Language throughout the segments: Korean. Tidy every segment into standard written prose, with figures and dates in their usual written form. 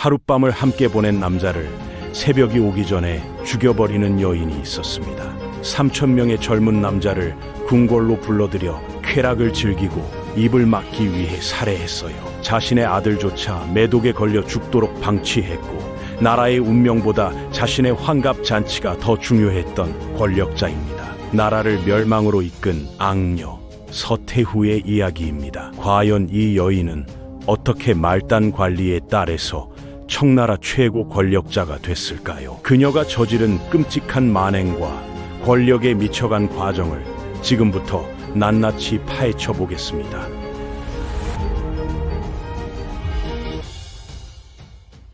하룻밤을 함께 보낸 남자를 새벽이 오기 전에 죽여버리는 여인이 있었습니다. 3,000명의 젊은 남자를 궁궐로 불러들여 쾌락을 즐기고 입을 막기 위해 살해했어요. 자신의 아들조차 매독에 걸려 죽도록 방치했고 나라의 운명보다 자신의 환갑 잔치가 더 중요했던 권력자입니다. 나라를 멸망으로 이끈 악녀 서태후의 이야기입니다. 과연 이 여인은 어떻게 말단 관리의 딸에서 청나라 최고 권력자가 됐을까요? 그녀가 저지른 끔찍한 만행과 권력에 미쳐간 과정을 지금부터 낱낱이 파헤쳐 보겠습니다.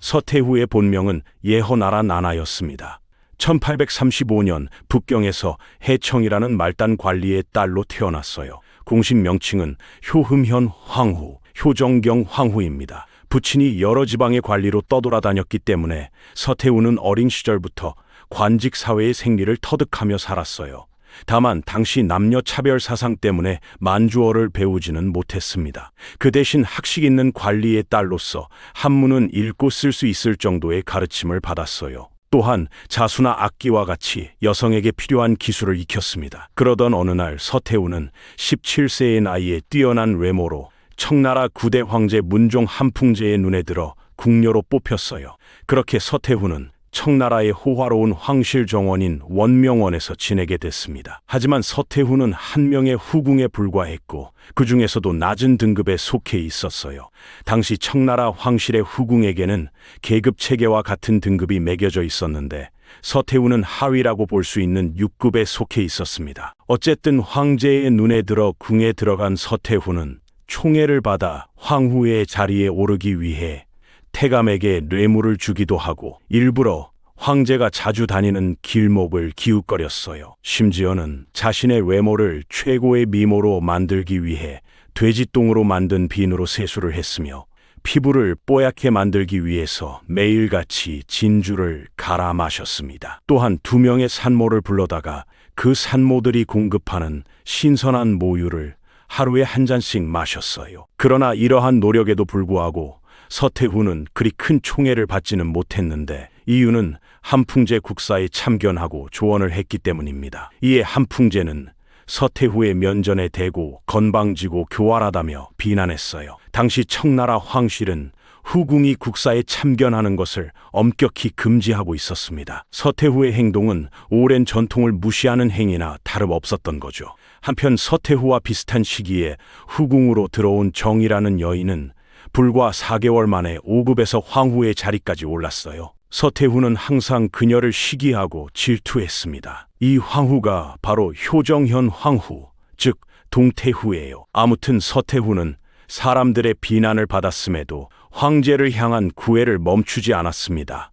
서태후의 본명은 예허나라 나나였습니다. 1835년 북경에서 해청이라는 말단 관리의 딸로 태어났어요. 공식 명칭은 효흠현 황후, 효정경 황후입니다. 부친이 여러 지방의 관리로 떠돌아다녔기 때문에 서태후는 어린 시절부터 관직 사회의 생리를 터득하며 살았어요. 다만 당시 남녀 차별 사상 때문에 만주어를 배우지는 못했습니다. 그 대신 학식 있는 관리의 딸로서 한문은 읽고 쓸 수 있을 정도의 가르침을 받았어요. 또한 자수나 악기와 같이 여성에게 필요한 기술을 익혔습니다. 그러던 어느 날 서태후는 17세의 나이에 뛰어난 외모로 청나라 9대 황제 문종 한풍제의 눈에 들어 궁녀로 뽑혔어요. 그렇게 서태후는 청나라의 호화로운 황실 정원인 원명원에서 지내게 됐습니다. 하지만 서태후는 한 명의 후궁에 불과했고 그 중에서도 낮은 등급에 속해 있었어요. 당시 청나라 황실의 후궁에게는 계급 체계와 같은 등급이 매겨져 있었는데 서태후는 하위라고 볼 수 있는 6급에 속해 있었습니다. 어쨌든 황제의 눈에 들어 궁에 들어간 서태후는 총애를 받아 황후의 자리에 오르기 위해 태감에게 뇌물을 주기도 하고 일부러 황제가 자주 다니는 길목을 기웃거렸어요. 심지어는 자신의 외모를 최고의 미모로 만들기 위해 돼지똥으로 만든 비누로 세수를 했으며 피부를 뽀얗게 만들기 위해서 매일같이 진주를 갈아 마셨습니다. 또한 2명의 산모를 불러다가 그 산모들이 공급하는 신선한 모유를 하루에 한 잔씩 마셨어요. 그러나 이러한 노력에도 불구하고 서태후는 그리 큰 총애를 받지는 못했는데 이유는 한풍제 국사에 참견하고 조언을 했기 때문입니다. 이에 한풍제는 서태후의 면전에 대고 건방지고 교활하다며 비난했어요. 당시 청나라 황실은 후궁이 국사에 참견하는 것을 엄격히 금지하고 있었습니다. 서태후의 행동은 오랜 전통을 무시하는 행위나 다름없었던 거죠. 한편 서태후와 비슷한 시기에 후궁으로 들어온 정이라는 여인은 불과 4개월 만에 5급에서 황후의 자리까지 올랐어요. 서태후는 항상 그녀를 시기하고 질투했습니다. 이 황후가 바로 효정현 황후, 즉 동태후예요. 아무튼 서태후는 사람들의 비난을 받았음에도 황제를 향한 구애를 멈추지 않았습니다.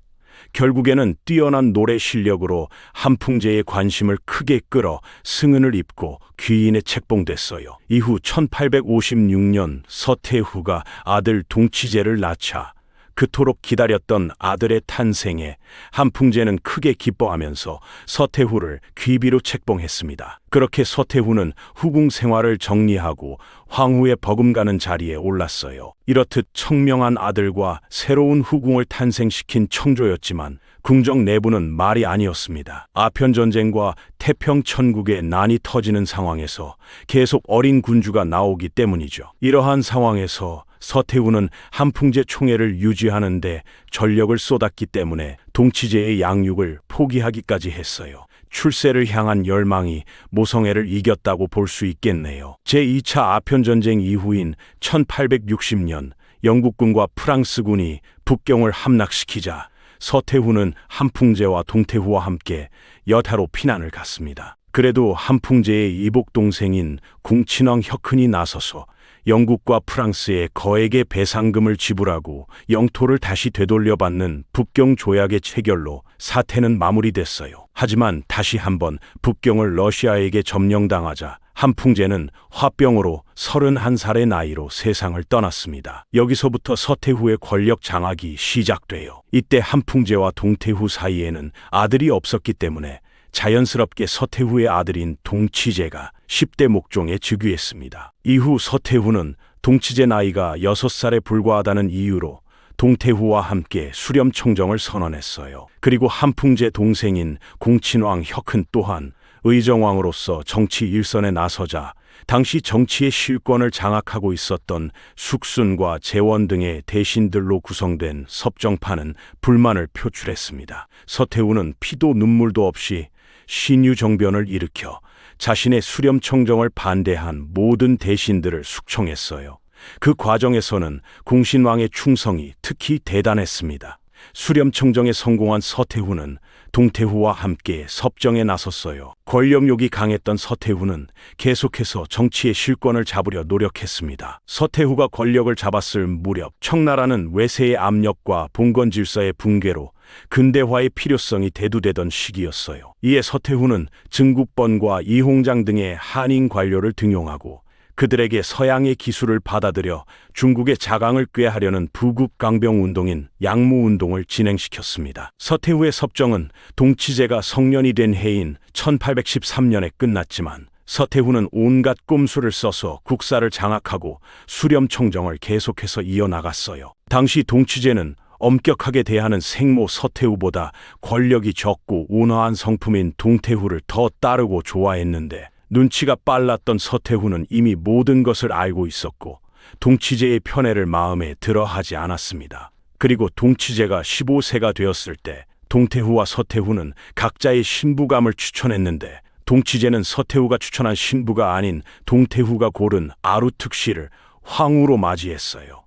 결국에는 뛰어난 노래 실력으로 한풍제의 관심을 크게 끌어 승은을 입고 귀인에 책봉됐어요. 이후 1856년 서태후가 아들 동치제를 낳자 그토록 기다렸던 아들의 탄생에 한풍제는 크게 기뻐하면서 서태후를 귀비로 책봉했습니다. 그렇게 서태후는 후궁 생활을 정리하고 황후의 버금가는 자리에 올랐어요. 이렇듯 청명한 아들과 새로운 후궁을 탄생시킨 청조였지만 궁정 내부는 말이 아니었습니다. 아편전쟁과 태평천국의 난이 터지는 상황에서 계속 어린 군주가 나오기 때문이죠. 이러한 상황에서 서태후는 한풍제 총애를 유지하는 데 전력을 쏟았기 때문에 동치제의 양육을 포기하기까지 했어요. 출세를 향한 열망이 모성애를 이겼다고 볼 수 있겠네요. 제2차 아편전쟁 이후인 1860년 영국군과 프랑스군이 북경을 함락시키자 서태후는 한풍제와 동태후와 함께 여타로 피난을 갔습니다. 그래도 한풍제의 이복 동생인 궁친왕 혁흔이 나서서 영국과 프랑스에 거액의 배상금을 지불하고 영토를 다시 되돌려받는 북경 조약의 체결로 사태는 마무리됐어요. 하지만 다시 한번 북경을 러시아에게 점령당하자 한풍제는 화병으로 31살의 나이로 세상을 떠났습니다. 여기서부터 서태후의 권력 장악이 시작돼요. 이때 한풍제와 동태후 사이에는 아들이 없었기 때문에 자연스럽게 서태후의 아들인 동치제가 10대 목종에 즉위했습니다. 이후 서태후는 동치제 나이가 6살에 불과하다는 이유로 동태후와 함께 수렴청정을 선언했어요. 그리고 한풍제 동생인 공친왕 혁흔 또한 의정왕으로서 정치 일선에 나서자 당시 정치의 실권을 장악하고 있었던 숙순과 재원 등의 대신들로 구성된 섭정파는 불만을 표출했습니다. 서태후는 피도 눈물도 없이 신유정변을 일으켜 자신의 수렴청정을 반대한 모든 대신들을 숙청했어요. 그 과정에서는 공신왕의 충성이 특히 대단했습니다. 수렴청정에 성공한 서태후는 동태후와 함께 섭정에 나섰어요. 권력욕이 강했던 서태후는 계속해서 정치의 실권을 잡으려 노력했습니다. 서태후가 권력을 잡았을 무렵 청나라는 외세의 압력과 봉건 질서의 붕괴로 근대화의 필요성이 대두되던 시기였어요. 이에 서태후는 증국본과 이홍장 등의 한인 관료를 등용하고 그들에게 서양의 기술을 받아들여 중국의 자강을 꾀하려는 부국강병운동인 양무운동을 진행시켰습니다. 서태후의 섭정은 동치제가 성년이 된 해인 1813년에 끝났지만 서태후는 온갖 꼼수를 써서 국사를 장악하고 수렴청정을 계속해서 이어나갔어요. 당시 동치제는 엄격하게 대하는 생모 서태후보다 권력이 적고 온화한 성품인 동태후를 더 따르고 좋아했는데 눈치가 빨랐던 서태후는 이미 모든 것을 알고 있었고 동치제의 편애를 마음에 들어 하지 않았습니다. 그리고 동치제가 15세가 되었을 때 동태후와 서태후는 각자의 신부감을 추천했는데 동치제는 서태후가 추천한 신부가 아닌 동태후가 고른 아루특씨를 황후로 맞이했어요.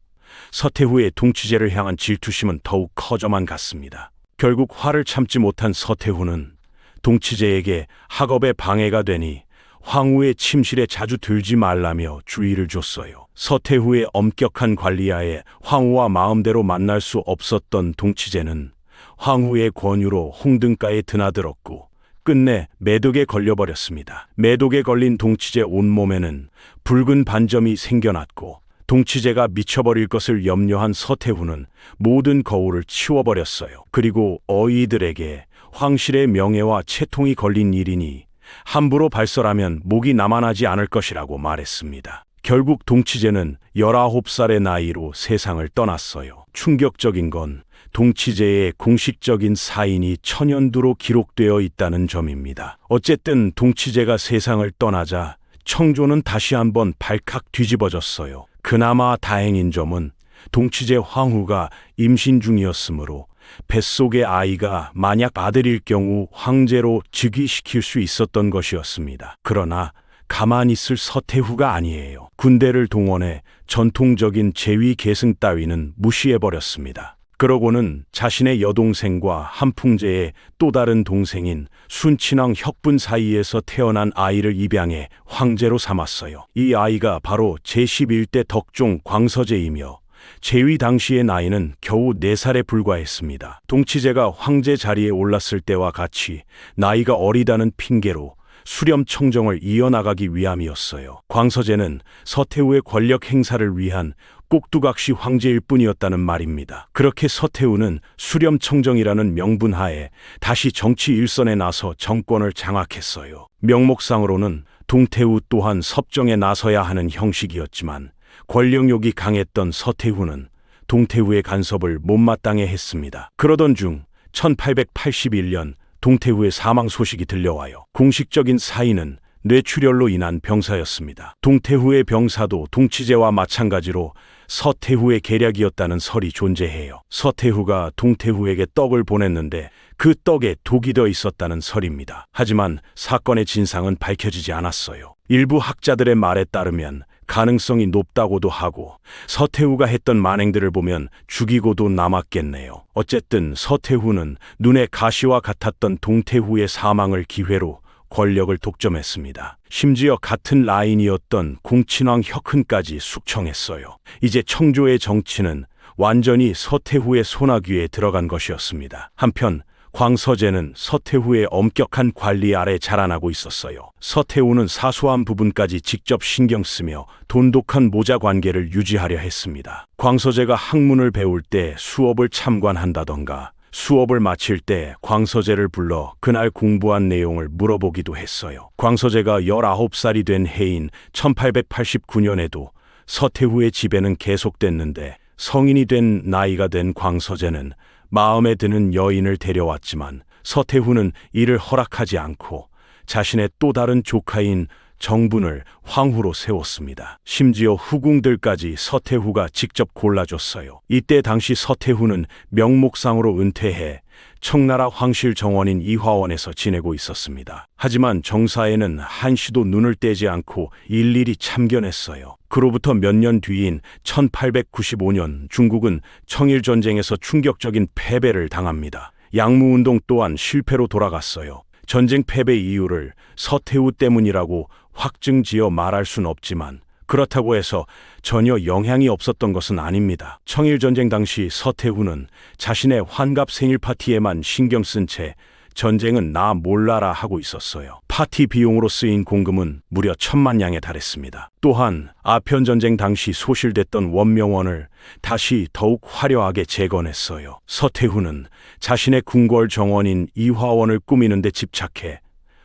서태후의 동치제를 향한 질투심은 더욱 커져만 갔습니다. 결국 화를 참지 못한 서태후는 동치제에게 학업에 방해가 되니 황후의 침실에 자주 들지 말라며 주의를 줬어요. 서태후의 엄격한 관리하에 황후와 마음대로 만날 수 없었던 동치제는 황후의 권유로 홍등가에 드나들었고 끝내 매독에 걸려버렸습니다. 매독에 걸린 동치제 온몸에는 붉은 반점이 생겨났고 동치제가 미쳐버릴 것을 염려한 서태후는 모든 거울을 치워버렸어요. 그리고 어이들에게 황실의 명예와 채통이 걸린 일이니 함부로 발설하면 목이 남아나지 않을 것이라고 말했습니다. 결국 동치제는 19살의 나이로 세상을 떠났어요. 충격적인 건 동치제의 공식적인 사인이 천연두로 기록되어 있다는 점입니다. 어쨌든 동치제가 세상을 떠나자 청조는 다시 한번 발칵 뒤집어졌어요. 그나마 다행인 점은 동치제 황후가 임신 중이었으므로 뱃속의 아이가 만약 아들일 경우 황제로 즉위시킬 수 있었던 것이었습니다. 그러나 가만히 있을 서태후가 아니에요. 군대를 동원해 전통적인 제위 계승 따위는 무시해버렸습니다. 그러고는 자신의 여동생과 한풍제의 또 다른 동생인 순친왕 혁분 사이에서 태어난 아이를 입양해 황제로 삼았어요. 이 아이가 바로 제11대 덕종 광서제이며 제위 당시의 나이는 겨우 4살에 불과했습니다. 동치제가 황제 자리에 올랐을 때와 같이 나이가 어리다는 핑계로 수렴청정을 이어나가기 위함이었어요. 광서제는 서태후의 권력 행사를 위한 꼭두각시 황제일 뿐이었다는 말입니다. 그렇게 서태후는 수렴청정이라는 명분하에 다시 정치 일선에 나서 정권을 장악했어요. 명목상으로는 동태후 또한 섭정에 나서야 하는 형식이었지만 권력욕이 강했던 서태후는 동태후의 간섭을 못마땅해 했습니다. 그러던 중 1881년 동태후의 사망 소식이 들려와요. 공식적인 사인은 뇌출혈로 인한 병사였습니다. 동태후의 병사도 동치제와 마찬가지로 서태후의 계략이었다는 설이 존재해요. 서태후가 동태후에게 떡을 보냈는데 그 떡에 독이 더 있었다는 설입니다. 하지만 사건의 진상은 밝혀지지 않았어요. 일부 학자들의 말에 따르면 가능성이 높다고도 하고 서태후가 했던 만행들을 보면 죽이고도 남았겠네요. 어쨌든 서태후는 눈에 가시와 같았던 동태후의 사망을 기회로 권력을 독점했습니다. 심지어 같은 라인이었던 공친왕 혁흔까지 숙청했어요. 이제 청조의 정치는 완전히 서태후의 손아귀에 들어간 것이었습니다. 한편 광서제는 서태후의 엄격한 관리 아래 자라나고 있었어요. 서태후는 사소한 부분까지 직접 신경 쓰며 돈독한 모자 관계를 유지하려 했습니다. 광서제가 학문을 배울 때 수업을 참관한다던가 수업을 마칠 때 광서제를 불러 그날 공부한 내용을 물어보기도 했어요. 광서제가 19살이 된 해인 1889년에도 서태후의 지배는 계속됐는데 성인이 된 나이가 된 광서제는 마음에 드는 여인을 데려왔지만 서태후는 이를 허락하지 않고 자신의 또 다른 조카인 정분을 황후로 세웠습니다. 심지어 후궁들까지 서태후가 직접 골라줬어요. 이때 당시 서태후는 명목상으로 은퇴해 청나라 황실 정원인 이화원에서 지내고 있었습니다. 하지만 정사에는 한시도 눈을 떼지 않고 일일이 참견했어요. 그로부터 몇 년 뒤인 1895년 중국은 청일전쟁에서 충격적인 패배를 당합니다. 양무운동 또한 실패로 돌아갔어요. 전쟁 패배 이유를 서태후 때문이라고 확증지어 말할 순 없지만 그렇다고 해서 전혀 영향이 없었던 것은 아닙니다. 청일전쟁 당시 서태후는 자신의 환갑 생일 파티에만 신경 쓴 채 전쟁은 나 몰라라 하고 있었어요. 파티 비용으로 쓰인 공금은 무려 1,000만 량에 달했습니다. 또한 아편전쟁 당시 소실됐던 원명원을 다시 더욱 화려하게 재건했어요. 서태후는 자신의 궁궐 정원인 이화원을 꾸미는 데 집착해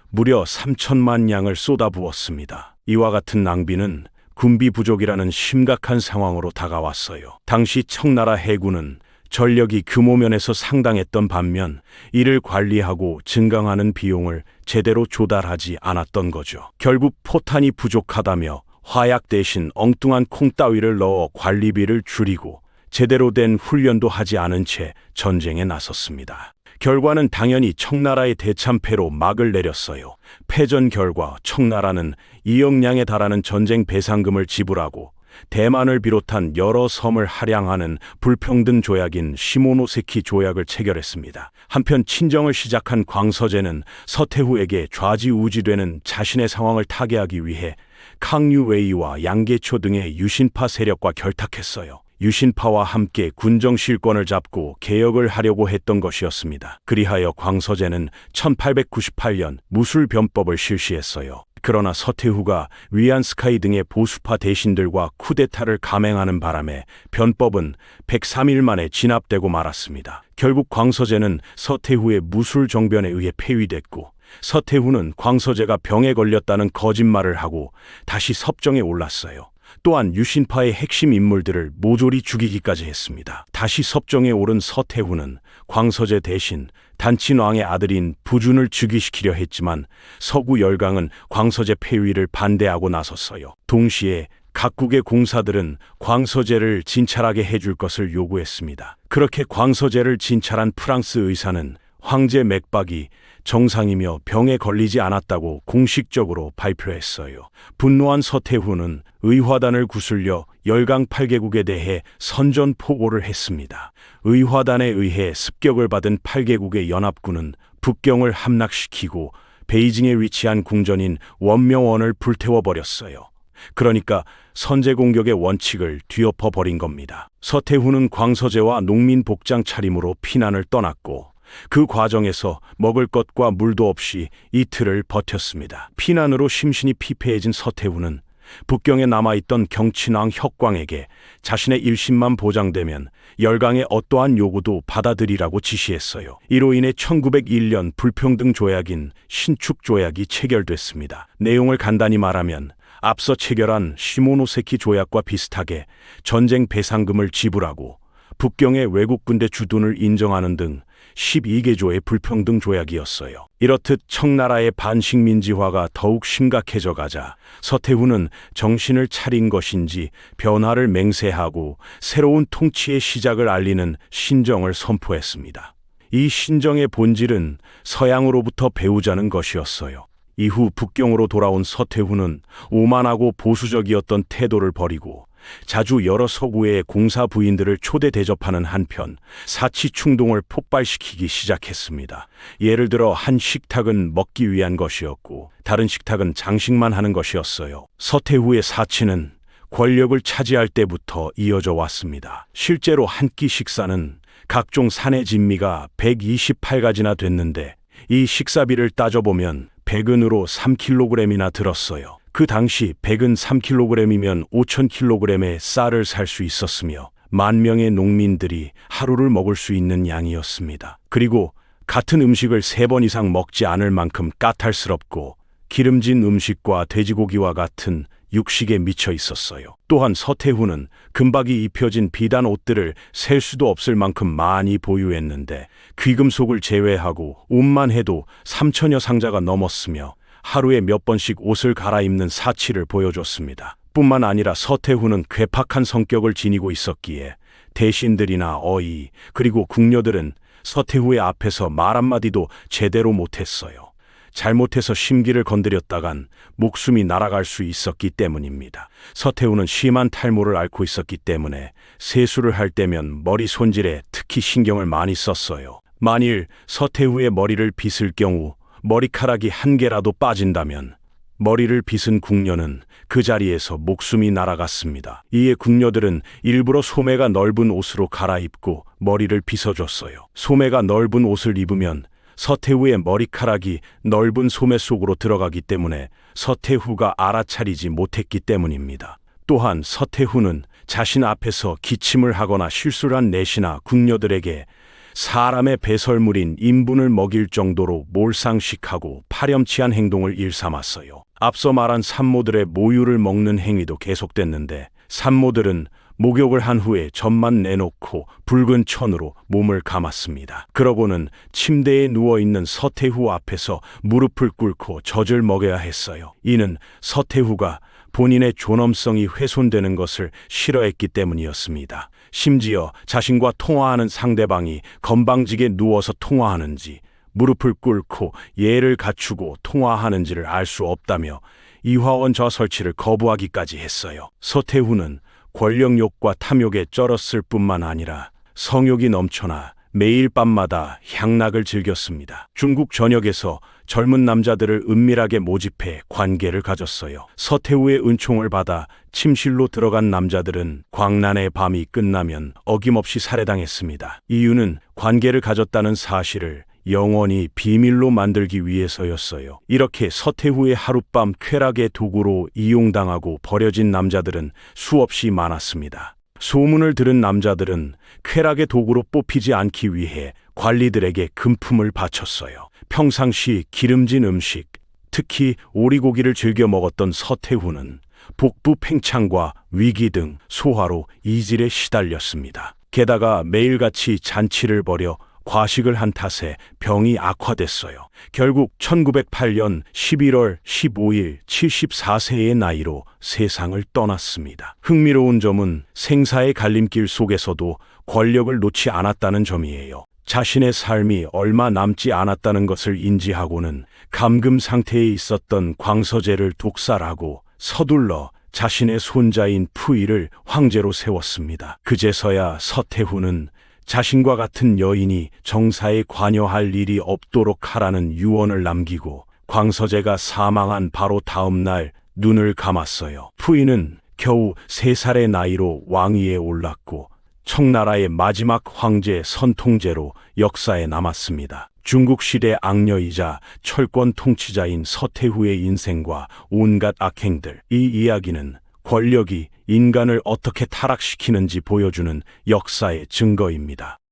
무려 3,000만 량을 쏟아부었습니다. 이와 같은 낭비는 군비 부족이라는 심각한 상황으로 다가왔어요. 당시 청나라 해군은 전력이 규모면에서 상당했던 반면 이를 관리하고 증강하는 비용을 제대로 조달하지 않았던 거죠. 결국 포탄이 부족하다며 화약 대신 엉뚱한 콩 따위를 넣어 관리비를 줄이고 제대로 된 훈련도 하지 않은 채 전쟁에 나섰습니다. 결과는 당연히 청나라의 대참패로 막을 내렸어요. 패전 결과 청나라는 2억 량에 달하는 전쟁 배상금을 지불하고 대만을 비롯한 여러 섬을 할양하는 불평등 조약인 시모노세키 조약을 체결했습니다. 한편 친정을 시작한 광서제는 서태후에게 좌지우지되는 자신의 상황을 타개하기 위해 캉유웨이와 양계초 등의 유신파 세력과 결탁했어요. 유신파와 함께 군정 실권을 잡고 개혁을 하려고 했던 것이었습니다. 그리하여 광서제는 1898년 무술변법을 실시했어요. 그러나 서태후가 위안스카이 등의 보수파 대신들과 쿠데타를 감행하는 바람에 변법은 103일 만에 진압되고 말았습니다. 결국 광서제는 서태후의 무술 정변에 의해 폐위됐고 서태후는 광서제가 병에 걸렸다는 거짓말을 하고 다시 섭정에 올랐어요. 또한 유신파의 핵심 인물들을 모조리 죽이기까지 했습니다. 다시 섭정에 오른 서태후는 광서제 대신 단친왕의 아들인 부준을 즉위시키려 했지만 서구 열강은 광서제 폐위를 반대하고 나섰어요. 동시에 각국의 공사들은 광서제를 진찰하게 해줄 것을 요구했습니다. 그렇게 광서제를 진찰한 프랑스 의사는 황제 맥박이 정상이며 병에 걸리지 않았다고 공식적으로 발표했어요. 분노한 서태후는 의화단을 구슬려 열강 8개국에 대해 선전포고를 했습니다. 의화단에 의해 습격을 받은 8개국의 연합군은 북경을 함락시키고 베이징에 위치한 궁전인 원명원을 불태워버렸어요. 그러니까 선제 공격의 원칙을 뒤엎어버린 겁니다. 서태후는 광서제와 농민 복장 차림으로 피난을 떠났고 그 과정에서 먹을 것과 물도 없이 이틀을 버텼습니다. 피난으로 심신이 피폐해진 서태후는 북경에 남아있던 경친왕 혁광에게 자신의 일심만 보장되면 열강의 어떠한 요구도 받아들이라고 지시했어요. 이로 인해 1901년 불평등 조약인 신축조약이 체결됐습니다. 내용을 간단히 말하면 앞서 체결한 시모노세키 조약과 비슷하게 전쟁 배상금을 지불하고 북경의 외국 군대 주둔을 인정하는 등 12개조의 불평등 조약이었어요. 이렇듯 청나라의 반식민지화가 더욱 심각해져 가자 서태후는 정신을 차린 것인지 변화를 맹세하고 새로운 통치의 시작을 알리는 신정을 선포했습니다. 이 신정의 본질은 서양으로부터 배우자는 것이었어요. 이후 북경으로 돌아온 서태후는 오만하고 보수적이었던 태도를 버리고 자주 여러 서구의 공사 부인들을 초대 대접하는 한편 사치 충동을 폭발시키기 시작했습니다. 예를 들어 한 식탁은 먹기 위한 것이었고 다른 식탁은 장식만 하는 것이었어요. 서태후의 사치는 권력을 차지할 때부터 이어져 왔습니다. 실제로 한 끼 식사는 각종 산의 진미가 128가지나 됐는데 이 식사비를 따져보면 백은으로 3kg이나 들었어요. 그 당시 백은 3kg이면 5,000kg의 쌀을 살 수 있었으며 10,000명의 농민들이 하루를 먹을 수 있는 양이었습니다. 그리고 같은 음식을 3번 이상 먹지 않을 만큼 까탈스럽고 기름진 음식과 돼지고기와 같은 육식에 미쳐 있었어요. 또한 서태후는 금박이 입혀진 비단 옷들을 셀 수도 없을 만큼 많이 보유했는데 귀금속을 제외하고 옷만 해도 3천여 상자가 넘었으며 하루에 몇 번씩 옷을 갈아입는 사치를 보여줬습니다. 뿐만 아니라 서태후는 괴팍한 성격을 지니고 있었기에 대신들이나 어이 그리고 궁녀들은 서태후의 앞에서 말 한마디도 제대로 못했어요. 잘못해서 심기를 건드렸다간 목숨이 날아갈 수 있었기 때문입니다. 서태후는 심한 탈모를 앓고 있었기 때문에 세수를 할 때면 머리 손질에 특히 신경을 많이 썼어요. 만일 서태후의 머리를 빗을 경우 머리카락이 한 개라도 빠진다면 머리를 빗은 궁녀는 그 자리에서 목숨이 날아갔습니다. 이에 궁녀들은 일부러 소매가 넓은 옷으로 갈아입고 머리를 빗어줬어요. 소매가 넓은 옷을 입으면 서태후의 머리카락이 넓은 소매 속으로 들어가기 때문에 서태후가 알아차리지 못했기 때문입니다. 또한 서태후는 자신 앞에서 기침을 하거나 실수를 한 내시나 궁녀들에게 사람의 배설물인 인분을 먹일 정도로 몰상식하고 파렴치한 행동을 일삼았어요. 앞서 말한 산모들의 모유를 먹는 행위도 계속됐는데 산모들은 목욕을 한 후에 젖만 내놓고 붉은 천으로 몸을 감았습니다. 그러고는 침대에 누워있는 서태후 앞에서 무릎을 꿇고 젖을 먹여야 했어요. 이는 서태후가 본인의 존엄성이 훼손되는 것을 싫어했기 때문이었습니다. 심지어 자신과 통화하는 상대방이 건방지게 누워서 통화하는지 무릎을 꿇고 예를 갖추고 통화하는지를 알 수 없다며 이화원 저설치를 거부하기까지 했어요. 서태후는 권력욕과 탐욕에 쩔었을 뿐만 아니라 성욕이 넘쳐나 매일 밤마다 향락을 즐겼습니다. 중국 전역에서 젊은 남자들을 은밀하게 모집해 관계를 가졌어요. 서태후의 은총을 받아 침실로 들어간 남자들은 광란의 밤이 끝나면 어김없이 살해당했습니다. 이유는 관계를 가졌다는 사실을 영원히 비밀로 만들기 위해서였어요. 이렇게 서태후의 하룻밤 쾌락의 도구로 이용당하고 버려진 남자들은 수없이 많았습니다. 소문을 들은 남자들은 쾌락의 도구로 뽑히지 않기 위해 관리들에게 금품을 바쳤어요. 평상시 기름진 음식, 특히 오리고기를 즐겨 먹었던 서태후는 복부 팽창과 위기 등 소화로 이질에 시달렸습니다. 게다가 매일같이 잔치를 벌여 과식을 한 탓에 병이 악화됐어요. 결국 1908년 11월 15일 74세의 나이로 세상을 떠났습니다. 흥미로운 점은 생사의 갈림길 속에서도 권력을 놓지 않았다는 점이에요. 자신의 삶이 얼마 남지 않았다는 것을 인지하고는 감금 상태에 있었던 광서제를 독살하고 서둘러 자신의 손자인 푸이를 황제로 세웠습니다. 그제서야 서태후는 자신과 같은 여인이 정사에 관여할 일이 없도록 하라는 유언을 남기고 광서제가 사망한 바로 다음 날 눈을 감았어요. 푸이는 겨우 3살의 나이로 왕위에 올랐고 청나라의 마지막 황제 선통제로 역사에 남았습니다. 중국시대 악녀이자 철권 통치자인 서태후의 인생과 온갖 악행들, 이 이야기는 권력이 인간을 어떻게 타락시키는지 보여주는 역사의 증거입니다.